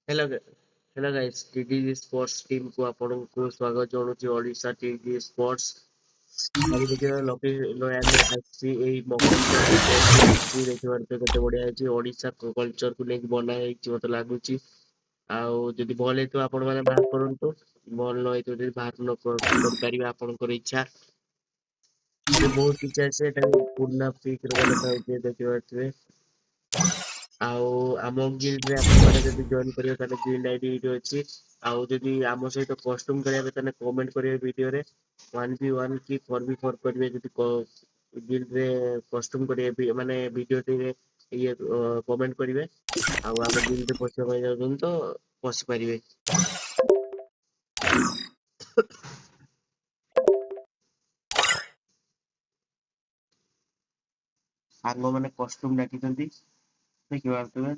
hello hello guys TD sports team को आपको स्वागत जଣାଉଛି ओडिशा टीडी स्पोर्ट्स ଆଜି ଦେଖିବା ଆମେ ଆସିଛି ଏଇ ମକର ପୋଷ୍ଟ ଆସିଛି ଦେଖିବାରେ କେତେ ବଢିଆ ହେଇଛି ଓଡିଶା କଲଚର କୁ ନେଇକି ବନା ହେଇଛି ମତେ ଲାଗୁଛି ଆଉ ଯଦି ଭଲ ହେଇଥିବ ଆପଣ ମାନେ ବାହାର କରନ୍ତୁ ଭଲ ନ ହେଇଥିବ ଯଦି ବାହାର ନ କରିପାରିବେ ଆପଣଙ୍କର ଇଚ୍ଛା ଯେ ବହୁତ କିଛି ଅଛି ଏଟା ପୁରୁଣା ପିକ୍ ରେ ଲେଖା ହେଇଛି ଦେଖିପାରୁଥିବେ ଆଉ ଆମ ଗିଲ୍ଡ ରେ ଆପଣ ମାନେ ଯଦି ଜଏନ କରିବେ ତାହେଲେ ଗିଲ୍ଡ ଆଇଡି ଏଇଠି ଅଛି ଆଉ ଯଦି ଆମ ସହିତ କଷ୍ଟମ କରିବା ତାହେଲେ କମେଣ୍ଟ କରିବେ ଭିଡିଓରେ 1v1 କି 4v4 କରିବେ ଯଦି ଗିଲ୍ଡ ରେ କଷ୍ଟମ କରିବେ ମାନେ ଭିଡିଓଟିରେ ଇଏ କମେଣ୍ଟ କରିବେ ଆଉ ଆମ ଗିଲ୍ଡ ରେ ପଶିବା ପାଇଁ ଯାଉଛନ୍ତି ତ ପଶି ପାରିବେ ସାଙ୍ଗ ମାନେ କଷ୍ଟମ ଡାକିଛନ୍ତି ଦେଖିପାରୁଥିବେ